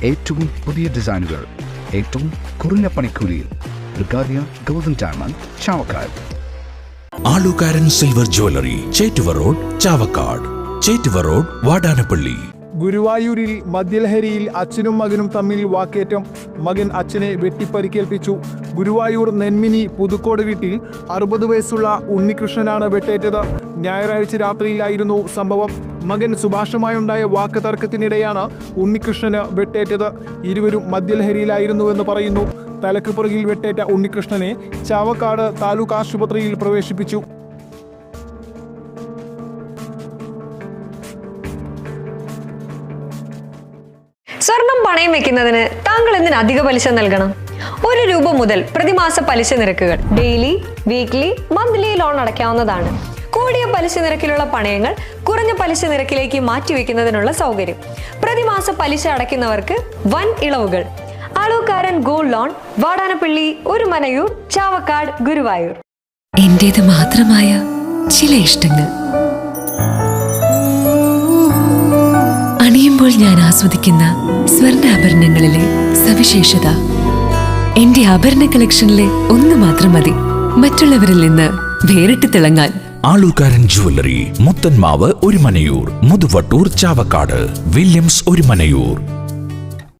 ഏറ്റവും പുതിയ ഡിസൈനുകൾ ഏറ്റവും കുറഞ്ഞ പണിക്കൂലിയിൽ. ബ്രിഗാദിയ golden diamond, Chavakkad. Alukkaran silver jewellery, Chettuva road, Chavakkad. Chettuva road, Vadanappally. ഗുരുവായൂരിൽ മദ്യലഹരിയിൽ അച്ഛനും മകനും തമ്മിൽ വാക്കേറ്റം. മകൻ അച്ഛനെ വെട്ടിപ്പരിക്കേൽപ്പിച്ചു. ഗുരുവായൂർ നെന്മിനി പുതുക്കോട് വീട്ടിൽ 60 വയസ്സുള്ള ഉണ്ണികൃഷ്ണനാണ് വെട്ടേറ്റത്. ഞായറാഴ്ച രാത്രിയിലായിരുന്നു സംഭവം. മകൻ സുഭാഷുമായുണ്ടായ വാക്ക് തർക്കത്തിനിടെയാണ് ഉണ്ണികൃഷ്ണന് വെട്ടേറ്റത്. ഇരുവരും മദ്യലഹരിയിലായിരുന്നുവെന്ന് പറയുന്നു. തലക്ക് പുറകിൽ വെട്ടേറ്റ ഉണ്ണികൃഷ്ണനെ ചാവക്കാട് താലൂക്ക് ആശുപത്രിയിൽ പ്രവേശിപ്പിച്ചു. സ്വർണം പണയം വെക്കുന്നതിന് താങ്കൾ എന്തിന് അധിക പലിശ നൽകണം? 1 രൂപ മുതൽ പ്രതിമാസ പലിശ നിരക്കുകൾ ഡെയിലി, വീക്ക്ലി, മന്ത്ലി ലോൺ അടയ്ക്കാവുന്നതാണ്. കൂടിയ പലിശ നിരക്കിലുള്ള പണയങ്ങൾ കുറഞ്ഞ പലിശ നിരക്കിലേക്ക് മാറ്റിവെക്കുന്നതിനുള്ള സൗകര്യം. പ്രതിമാസ പലിശ അടയ്ക്കുന്നവർക്ക് വൻ ഇളവുകൾ. ആലുകാരൻ ഗോൾഡ് ലോൺ, വാടാനപ്പള്ളി, ഒരുമനയൂർ, ചാവക്കാട്, ഗുരുവായൂർ. എന്റേത് മാത്രമായ ചില ഇഷ്ടങ്ങൾ അണിയുമ്പോൾ ഞാൻ ആസ്വദിക്കുന്ന സ്വർണ്ണാഭരണങ്ങളിലെ സവിശേഷത. എന്റെ ആഭരണ കളക്ഷനിലെ ഒന്ന് മാത്രം മതി മറ്റുള്ളവരിൽ നിന്ന് വേറിട്ട് തിളങ്ങാൻ. ആലുകാരൻ ജ്വല്ലറി, മുത്തൻമാവ്, ഒരുമനയൂർ, മുതുവട്ടൂർ, ചാവക്കാട്, വില്യംസ്, ഒരുമനയൂർ.